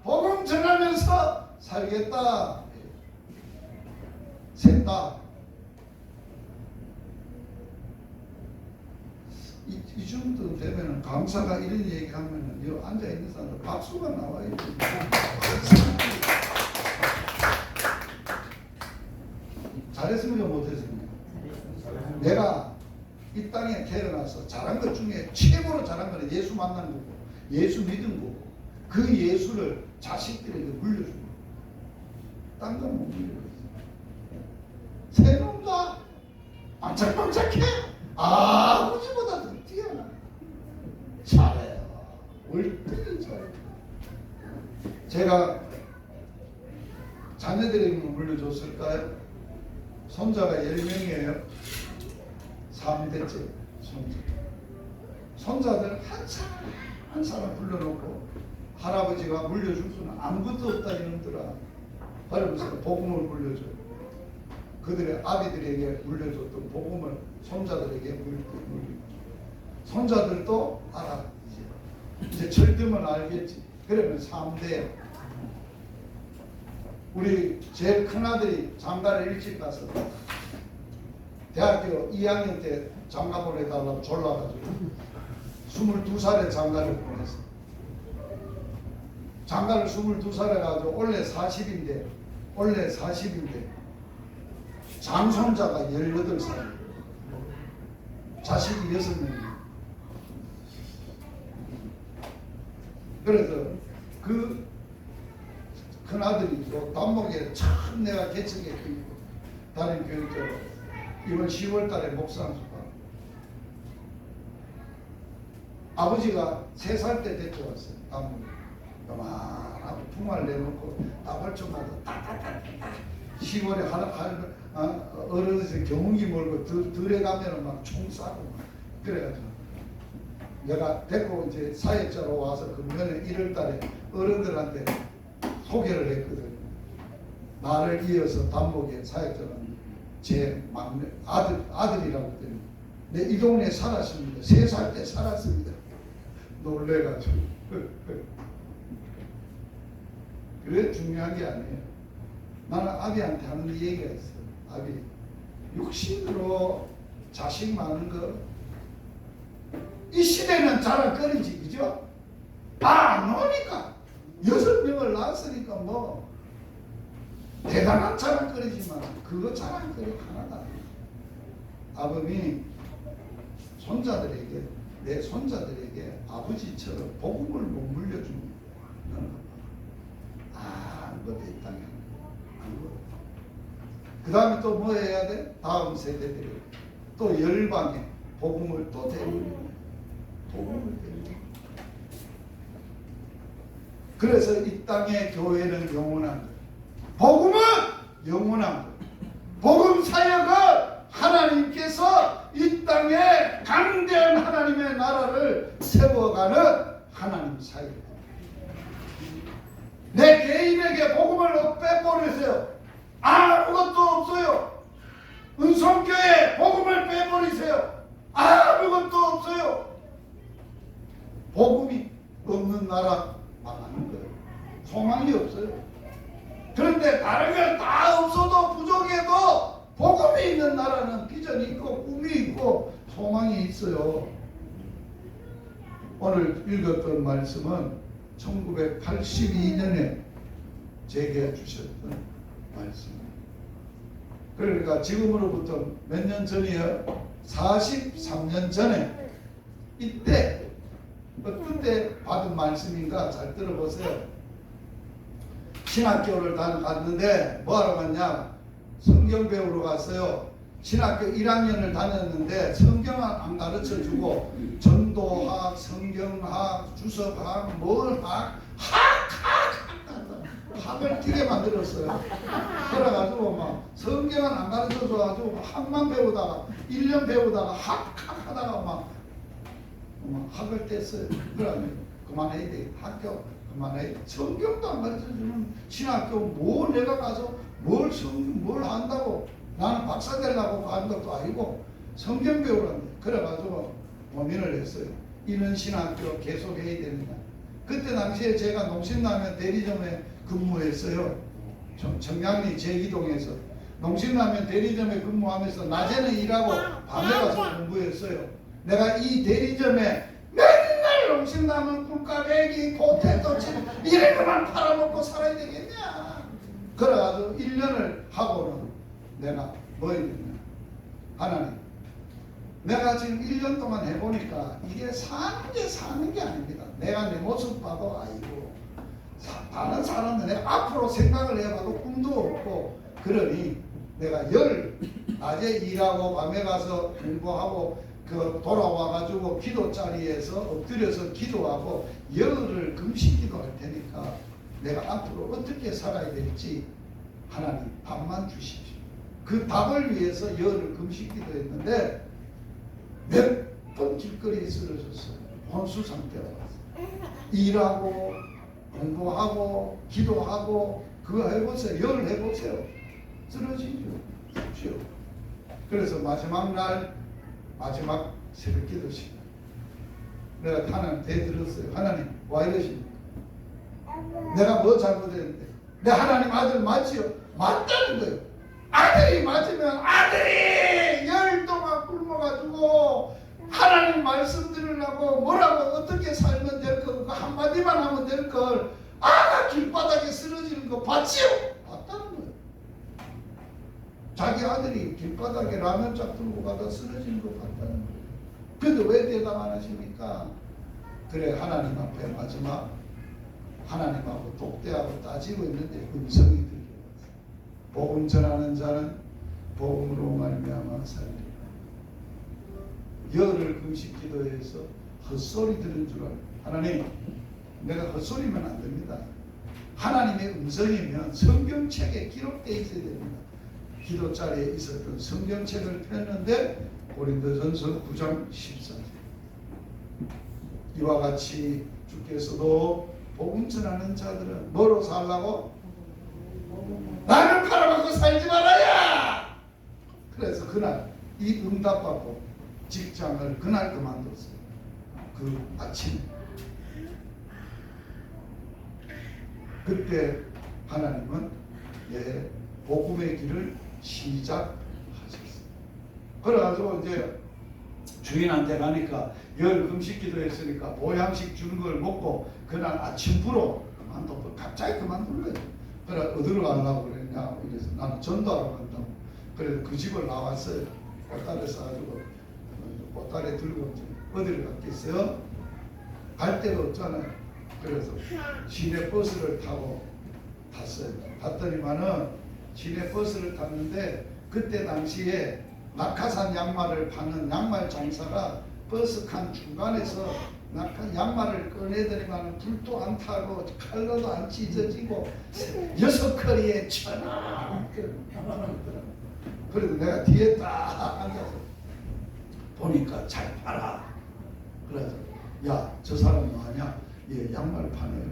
복음 전하면서 살겠다. 셋다. 이 정도 되면은 강사가 이런 얘기하면은 여기 앉아 있는 사람들 박수가 나와요. 잘했습니까 못했습니까? 내가 이 땅에 태어나서 잘한 것 중에 최고로 잘한 거는 예수 만난 거고 예수 믿은 거고 그 예수를 자식들에게 물려준 거고 딴 건 못 물려줬어. 세 놈 다 반짝반짝해. 아버지보다 더 뛰어나. 잘해요. 월등히 잘해요. 제가 자녀들에게 물려줬을까요? 손자가 10명이에요. 3대째 손자. 손자들 한 사람 불러놓고 할아버지가 물려줄 수는 아무것도 없다 이놈들아. 그러면서 복음을 물려줘요. 그들의 아비들에게 물려줬던 복음을 손자들에게 물리고 손자들도 알아. 이제 철들면 알겠지. 그러면 3대. 우리 제일 큰아들이 장가를 일찍 가서 대학교 2학년 때 장가 보내달라고 졸라가지고 22살에 장가를 보냈어. 장가를 22살에 가지고 원래 40인데 장손자가 18살, 자식이 6명이에요. 그래서 그 큰아들이 또 단목에 처음 내가 개척에 다른 교육자로 이번 10월 달에 목사 안수 받아. 아버지가 3살 때 데리고 왔어요. 단목에. 요만하고 풍화를 내놓고 따발총마다 따따따따 10월에 어른들 경운기 몰고 들에 가면은 막 총 쏴고 그래가지고 내가 데리고 이제 사역자로 와서 금년에 1월달에 어른들한테 소개를 했거든. 나를 이어서 단목에 사역자는 제 막내 아들이라고 했더니 네, 이 동네에 살았습니다. 3살 때 살았습니다. 놀래가지고. 그래 중요한 게 아니에요. 나는 아비한테 하는 얘기가 있어요. 아비, 육신으로 자식 많은 거 이 시대는 자랑거리지, 그죠? 안 나오니까 6명을 낳았으니까 뭐 대단한 자랑거리지만 그거 자랑거리 하나도 아니에요. 아버님이 손자들에게, 내 손자들에게 아버지처럼 복음을 못 물려주는 거야. 아무것도 이 땅에 아무것도. 그 다음에 또 뭐 해야 돼? 다음 세대들이 또 열방에 복음을 또 대물리는 거야. 복음을 대물리는 거야. 그래서 이 땅의 교회는 영원한 거야. 복음은 영원한 거야. 복음 사역은 하나님께서 이 땅에 강대한 하나님의 나라를 세워가는 하나님 사역입니다. 내 개인에게 복음을 빼버리세요. 아무것도 없어요. 은성교회 복음을 빼버리세요. 아무것도 없어요. 복음이 없는 나라 망하는 거예요. 소망이 없어요. 그런데 다른 게 다 없어도 부족해도 복음이 있는 나라는 비전이 있고 꿈이 있고 소망이 있어요. 오늘 읽었던 말씀은 1982년에 제게 주셨던 말씀입니다. 그러니까 지금으로부터 몇 년 전이요? 43년 전에 이때 어떤 때 받은 말씀인가 잘 들어보세요. 신학교를 갔는데 뭐하러 갔냐? 성경 배우러 갔어요. 신학교 1학년을 다녔는데 성경은 안 가르쳐주고 전도학, 성경학, 주석학, 뭘학, 학을 튀게 만들었어요. 그래가지고 막 성경은 안 가르쳐줘가지고 학만 배우다가 1년 배우다가 하다가 막 학을 뗐어요. 그러면 그만해야 돼. 학교 그만해. 성경도 안 가르쳐주는 신학교 뭐 내가 가서 뭘 한다고. 나는 박사 되려고 간 것도 아니고 성경 배우라는데. 그래가지고 고민을 했어요. 이런 신학교 계속해야 됩니다. 그때 당시에 제가 농심라면 대리점에 근무했어요. 청량리 제기동에서 농심라면 대리점에 근무하면서 낮에는 일하고 밤에 가서 공부했어요. 내가 이 대리점에 맨날 농심라면 굴까베기 포테토칩 이런 것만 팔아먹고 살아야 되겠냐. 그래가지고 1년을 하고는 내가 뭐 했냐. 하나님, 내가 지금 1년 동안 해보니까 이게 사는 게 아닙니다. 내가 내 모습 봐도 아이고 다른 사람은 내가 앞으로 생각을 해봐도 꿈도 없고 그러니 내가 낮에 일하고 밤에 가서 공부하고 돌아와가지고 기도 자리에서 엎드려서 기도하고 열흘을 금식 기도할 테니까 내가 앞으로 어떻게 살아야 될지 하나님 답만 주십시오. 그 답을 위해서 열흘 금식 기도했는데 몇 번 길거리에 쓰러졌어요. 혼수 상태로 왔어요. 일하고 공부하고 기도하고 그거 해보세요. 열흘 해보세요. 쓰러지죠. 쉽죠. 그래서 마지막 날 마지막 새벽 기도 시간 내가 하나님 대들었어요. 하나님 와 이러십니까? 내가 뭐 잘못했는데 내 하나님 아들 맞지요? 맞다는 거예요. 아들이 맞으면 아들이 열 동안 굶어가지고 하나님 말씀 들으려고 뭐라고 어떻게 살면 될 거고 한마디만 하면 될 걸 아가 길바닥에 쓰러지는 거 봤지요? 봤다는 거예요. 자기 아들이 길바닥에 라면짝 들고 가다 쓰러지는 거 봤다는 거예요. 근데 왜 대답 안 하십니까? 그래 하나님 앞에 마지막 하나님하고 독대하고 따지고 있는데 음성이 들려왔어요. 복음 전하는 자는 복음으로 말미암아 살리라. 열흘 금식 기도해서 헛소리 들은 줄 알고 하나님 내가 헛소리면 안 됩니다. 하나님의 음성이면 성경책에 기록되어 있어야 됩니다. 기도 자리에 있었던 성경책을 폈는데 고린도전서 9장 14절 이와 같이 주께서도 복음 전하는 자들은 뭐로 살라고? 나는 팔아먹고 살지 말아야. 그래서 그날 이 응답받고 직장을 그날 그만뒀어요. 그 아침에. 그때 하나님은 복음의 길을 시작하셨어요. 그래가지고 이제 주인한테 가니까 열 금식 기도했으니까 보양식 주는 걸 먹고 그날 아침부로 그만뒀고 갑자기 그만둔 거예요. 그래 어디로 가려고 그랬냐 이래서 나는 전도하러 간다고. 그래서 그 집을 나왔어요. 꽃다리 싸가지고 꽃다리 들고 어디를 갔겠어요? 갈 데가 없잖아요. 그래서 시내 버스를 타고 탔어요. 갔더니만은 시내 버스를 탔는데 그때 당시에 낙하산 양말을 파는 양말 장사가 버스 칸 중간에서 양말을 꺼내더니만 불도 안 타고 칼로도 안 찢어지고 6커리에 천하. 그래도 내가 뒤에 딱 앉아서 보니까 잘 팔아. 그래서 야 저 사람 뭐하냐? 얘 양말 파네요.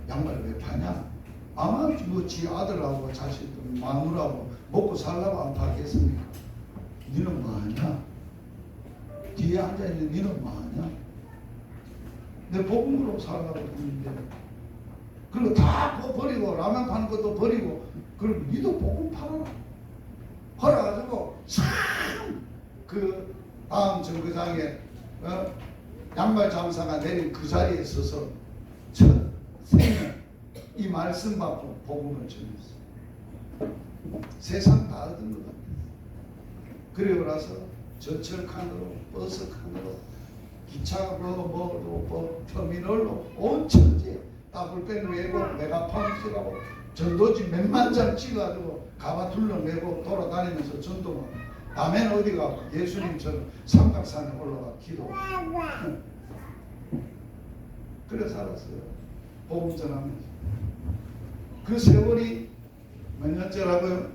양말 왜 파냐? 아마 뭐 지 아들하고 자식 마누라고 먹고 살라고 안 파겠습니까? 니는 뭐하냐? 뒤에 앉아있는 니는 뭐하냐? 내 복음으로 살라고 했는데 그리고 다 버리고 라면 파는 것도 버리고 그럼 니도 복음 팔아라. 그래가지고 참 그 다음 정거장에 양말 장사가 내린 그 자리에 서서 첫 생을 이 말씀 받고 복음을 전했어요. 세상 다 얻은 것 같아요. 그리고 나서 전철 칸으로 버스 칸으로 기차 터미널로 온 천지에 더블백 외고 메가파운스라고 전도지 몇만 장 찍어가지고 가봐 둘러내고 돌아다니면서 전도만. 다음에는 어디 가고 예수님처럼 삼각산에 올라가 기도. 그래 살았어요. 복음 전하면서. 그 세월이 몇 년째라고요?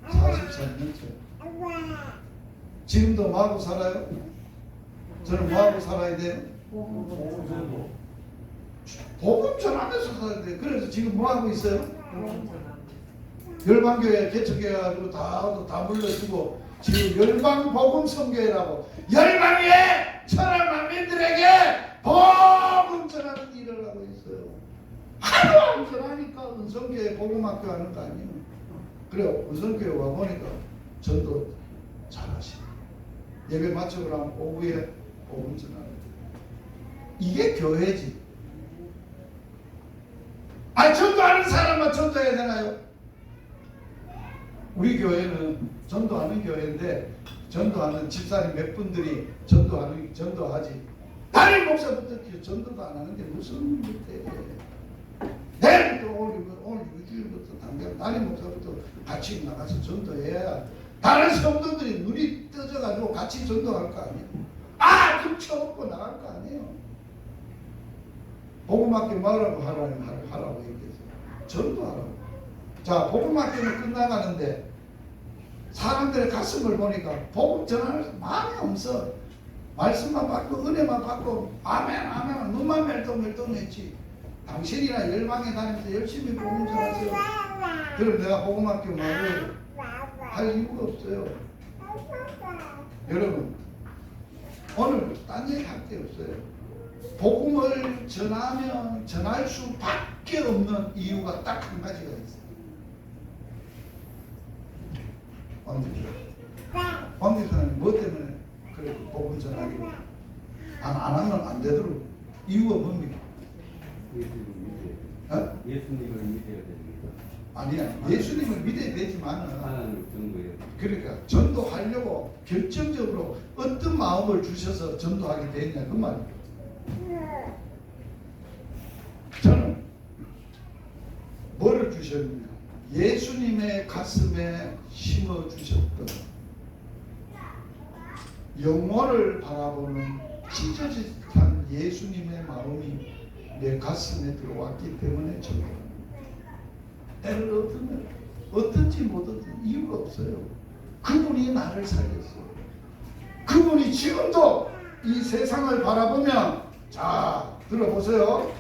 43년째. 지금도 뭐하고 살아요? 저는 뭐하고 살아야 돼요? 복음 전하면서 살아야 돼요. 그래서 지금 뭐하고 있어요? 열방교회 개척해 가지고 다 불러주고 지금 열방 복음 선교회라고 열방에 천하 만민들에게 복음 전하는 일을 하고 있어요. 하루 안 전하니까 은성교회 복음학교 하는 거 아니에요. 그래 은성교회 와 보니까 전도 잘하시네. 예배 마치고 나면 오후에 복음 전하는 이게 교회지. 아니 전도하는 사람만 전도해야 되나요? 우리 교회는 전도하는 교회인데 전도하는 집사님 몇 분들이 전도하지. 다른 목사부터 전도도 안 하는데 무슨 일인데? 내일부터 오늘 일주일부터 당장 다른 목사부터 같이 나가서 전도해야 다른 성도들이 눈이 떠져가지고 같이 전도할 거 아니에요. 등쳐먹고 나갈 거 아니에요. 복음학교 말하고 하라고 얘기해서 전도하라고. 자, 복음학교는 끝나가는데 사람들의 가슴을 보니까 복음 전하는 마음이 없어. 말씀만 받고 은혜만 받고 아멘 아멘 눈만 멜똥멜똥했지. 당신이나 열방에 다니면서 열심히 복음 전하세요. 그럼 내가 복음학교 말을 할 이유가 없어요. 여러분 오늘 딴 얘기 할 게 없어요. 복음을 전할 수밖에 없는 이유가 딱 한 가지가 있어요. 왕기사님 뭐 때문에 그래 복음 전하기로 안 하면 안 되도록 이유가 뭡니까? 예수님을 믿어야 됩니다. 아니야 예수님을 믿어야 되지만은 하나님 전도예요. 그러니까 전도하려고 결정적으로 어떤 마음을 주셔서 전도하게 됐냐 그 말이에요. 저는 뭐를 주셨느냐 예수님의 가슴에 심어주셨던 영혼을 바라보는 찢어짓한 예수님의 마음이 내 가슴에 들어왔기 때문에 전도합니다. 때를 어떤지 못하든지 이유가 없어요. 그분이 나를 살렸어요. 그분이 지금도 이 세상을 바라보면 자 들어보세요.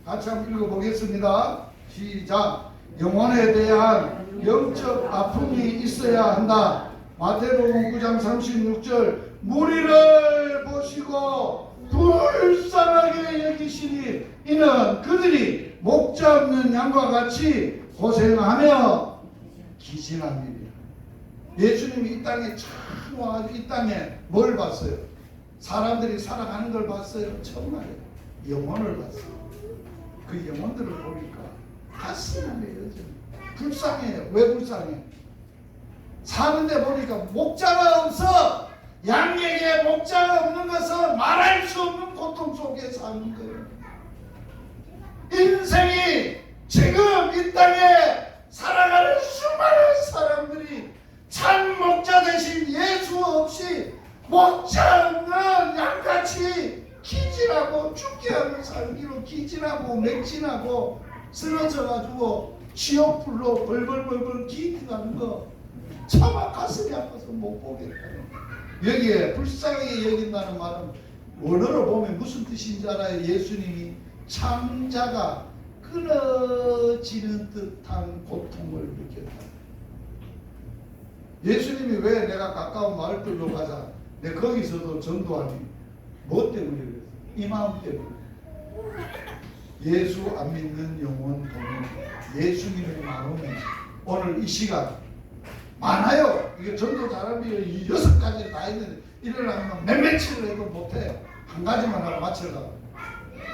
같이 한번 읽어보겠습니다. 시작. 영혼에 대한 영적 아픔이 있어야 한다. 마태복음 9장 36절 무리를 보시고 불쌍하게 여기시니 이는 그들이 목자 없는 양과 같이 고생하며 기진합니다. 예수님이 이 땅에 참 와가지고 이 땅에 뭘 봤어요? 사람들이 살아가는 걸 봤어요? 정말 영혼을 봤어요. 그 영혼들을 보니까 가슴이 메어져. 불쌍해요. 왜 불쌍해? 사는데 보니까 목자가 없어. 양에게 목자가 없는 것은 말할 수 없는 고통 속에 사는 거예요. 인생이 지금 이 땅에 살아가는 수많은 사람들이 참 목자 대신 예수 없이 목자 없는 양같이 기진하고 죽게 하는 살기로 기진하고 맹진하고 쓰러져가지고 지옥불로 벌벌벌벌 기인하는 거 차마 가슴이 아파서 못 보겠다. 여기에 불쌍하게 여긴다는 말은 원어로 보면 무슨 뜻인지 알아요? 예수님이 창자가 끊어지는 듯한 고통을 느꼈다. 예수님이 왜 내가 가까운 마을들로 가자, 내 거기서도 전도하니 뭐 때문에 그랬어? 이 마음 때문에. 예수 안 믿는 영혼 보면 예수님의 마음에 오늘 이 시간 많아요. 이게 전도 잘하면 6가지 다 있는데 일어나면 몇 며칠을 해도 못해. 한 가지만 하나 맞춰가.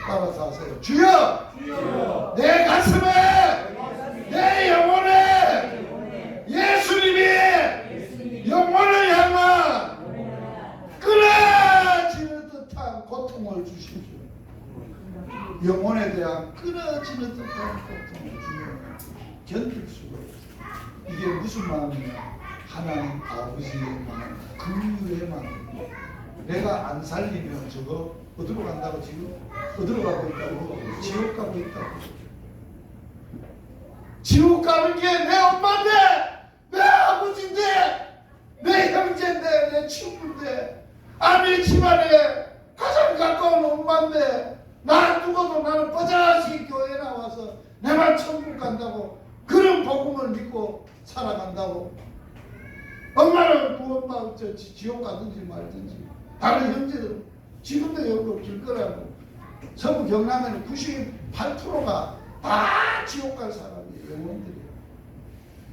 따라서 하세요. 주여! 주여! 내 가슴에 내 영혼에 예수님이 영혼을 향한 끊어지는 듯한 고통을 주시죠. 영혼에 대한 끊어지는 듯한 고통을 주면 견딜 수가 없어요. 이게 무슨 마음이냐? 하나님 아버지의 마음, 긍휼의 마음. 내가 안 살리면 저거 어디로 간다고 지금? 어디로 가고 있다고? 지옥 가고 있다고. 지옥 가는 게 내 엄마인데, 내 아버지인데, 내 형제인데, 내 친구인데, 아내 집안에 가장 가까운 엄마인데, 나 두고도 나는 뻗어시 교회 나와서 내만 천국 간다고 그런 복음을 믿고 살아간다고. 엄마는 부엄마 지옥 가든지 말든지. 다른 형제들은 지금도 여기 길 거라고. 서부 경남에는 98%가 다 지옥 갈 사람이에요. 영혼들이에요.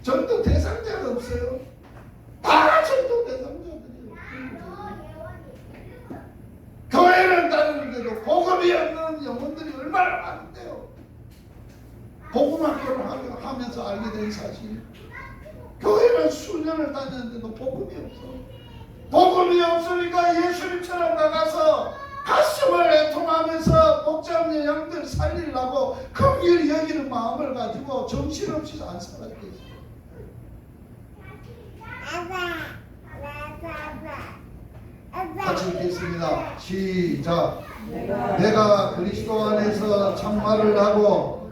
전도 대상자가 없어요. 다 전도 대상자들이에요. 교회를 다니는데도 복음이 없는 영혼들이 얼마나 많은데요. 복음학교를 하면서 알게 된 사실. 교회를 수년을 다녔는데도 복음이 없어. 복음이 없으니까 예수님처럼 나가서 가슴을 애통하면서 목자 없는 양들 살리려고 긍휼히 여기는 마음을 가지고 정신없이 안 살았겠어. 같이 읽겠습니다. 시작. 내가 그리스도 안에서 참말을 하고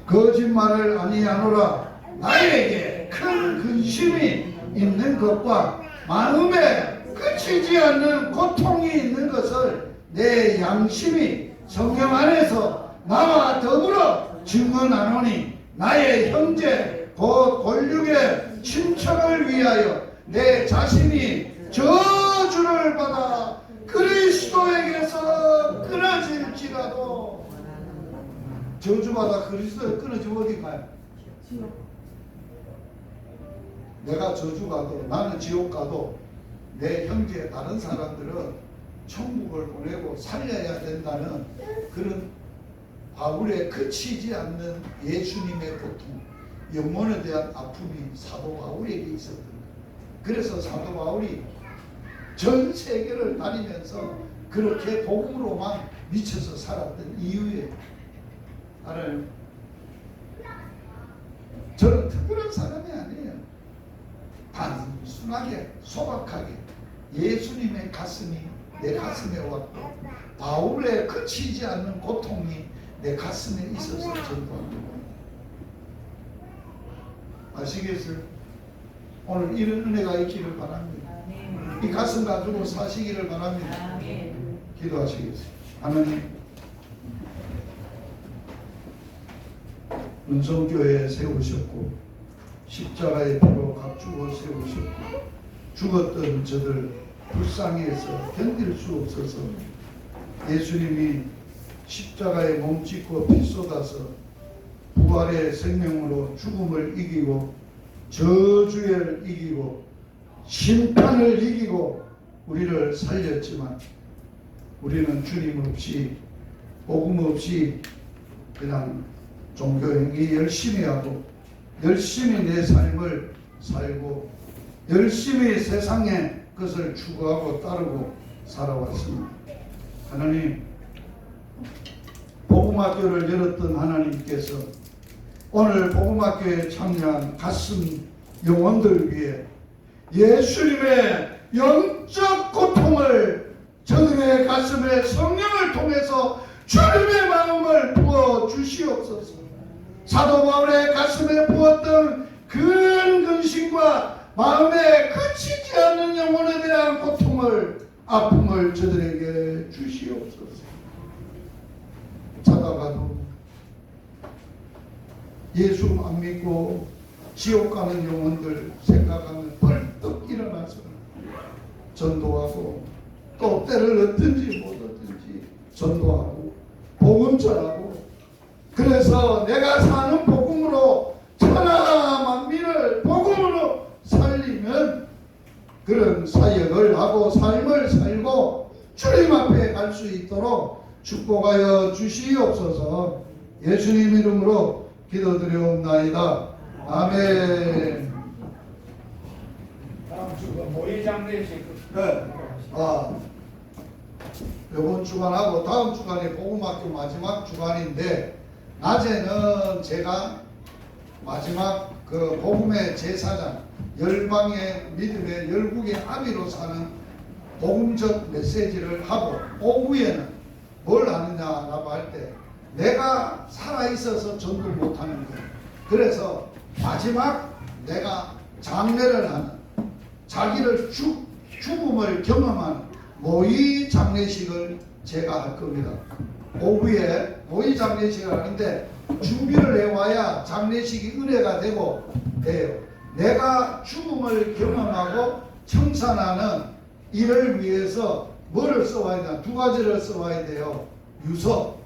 거짓말을 아니하노라. 나에게 큰 근심이 있는 것과 마음에 그치지 않는 고통이 있는 것을 내 양심이 성령 안에서 나와 더불어 증언하노니 나의 형제 곧 권력의 친척을 위하여 내 자신이 저주를 받아 그리스도에게서 끊어질지라도. 저주받아 그리스도에 끊어지면 어디 가요? 내가 저주 가도 나는 지옥 가도 내 형제 다른 사람들은 천국을 보내고 살려야 된다는 그런 바울의 그치지 않는 예수님의 고통, 영혼에 대한 아픔이 사도 바울에게 있었던 거예요. 그래서 사도 바울이 전 세계를 다니면서 그렇게 복음으로만 미쳐서 살았던 이유에 알아요? 저는 특별한 사람이 아니에요. 단순하게 소박하게 예수님의 가슴이 내 가슴에 왔고 바울의 그치지 않는 고통이 내 가슴에 있어서 전도합니다. 아시겠어요? 오늘 이런 은혜가 있기를 바랍니다. 이 가슴 가지고 사시기를 바랍니다. 기도하시겠어요? 하나님, 은성교회에 세우셨고 십자가의 피로 각주고 세우셨고 죽었던 저들 불쌍히 해서 견딜 수 없어서 예수님이 십자가에 몸짓고 피 쏟아서 부활의 생명으로 죽음을 이기고 저주를 이기고 심판을 이기고 우리를 살렸지만 우리는 주님 없이 복음 없이 그냥 종교행위 열심히 하고 열심히 내 삶을 살고 열심히 세상의 것을 추구하고 따르고 살아왔습니다. 하나님, 복음학교를 열었던 하나님께서 오늘 복음학교에 참여한 가슴 영혼들 위해 예수님의 영적 고통을 저들의 가슴에 성령을 통해서 주님의 마음을 부어 주시옵소서. 사도 바울의 가슴에 부었던 큰 근심과 마음에 그치지 않는 영혼에 대한 고통을 아픔을 저들에게 주시옵소서. 자다가도 예수 안 믿고 지옥 가는 영혼들 생각하면 벌떡 일어나서 전도하고 또 때를 얻든지 못 얻든지 전도하고 복음 전하고 그래서 내가 사는 복음으로 천하 만민을 복음으로 살리는 그런 사역을 하고 삶을 살고 주님 앞에 갈 수 있도록 축복하여 주시옵소서. 예수님 이름으로 기도드려옵나이다. 아멘. 다음 주가 모의 장례식. 네. 이번 주간하고 다음 주간이 복음학교 마지막 주간인데 낮에는 제가 마지막 그 복음의 제사장 열방의 믿음의 열국의 아비로 사는 복음적 메시지를 하고 오후에는 뭘 하느냐라고 할 때 내가 살아있어서 전도 못하는 거예요. 그래서 마지막 내가 장례를 하는 자기를 죽음을 경험하는 모의 장례식을 제가 할 겁니다. 오후에 모의 장례식을 하는데 준비를 해와야 장례식이 은혜가 되고 돼요. 내가 죽음을 경험하고 청산하는 일을 위해서 뭐를 써와야 되나? 두 가지를 써와야 돼요. 유서,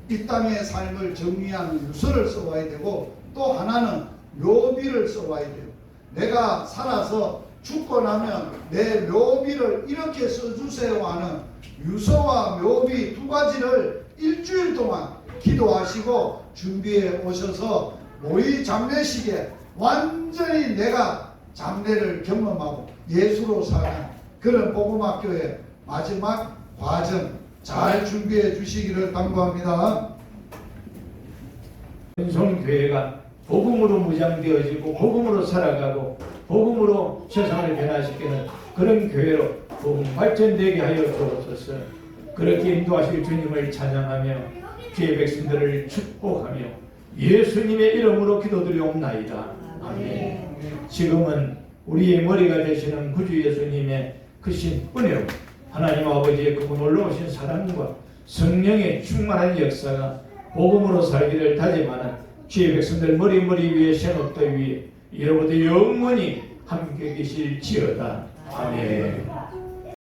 이 땅의 삶을 정리하는 유서를 써와야 되고 또 하나는 묘비를 써와야 돼요. 내가 살아서 죽고 나면 내 묘비를 이렇게 써주세요 하는 유서와 묘비 두 가지를 일주일 동안 기도하시고 준비해 오셔서 모의 장례식에 완전히 내가 장례를 경험하고 예수로 사는 그런 복음학교의 마지막 과정 잘 준비해 주시기를 당부합니다. 은송교회가 복음으로 무장되어지고 복음으로 살아가고 복음으로 세상을 변화시키는 그런 교회로 복음 발전되게 하여 주옵소서. 그렇게 인도하실 주님을 찬양하며 주의 백성들을 축복하며 예수님의 이름으로 기도드리옵나이다. 아멘. 지금은 우리의 머리가 되시는 구주 예수님의 크신 은혜로 하나님 아버지의 그 놀라우신 사랑과 성령의 충만한 역사가 복음으로 살기를 다짐하는 주의 백성들 머리 위에 셔놓다 위에 여러분들 영원히 함께 계실지어다. 아멘.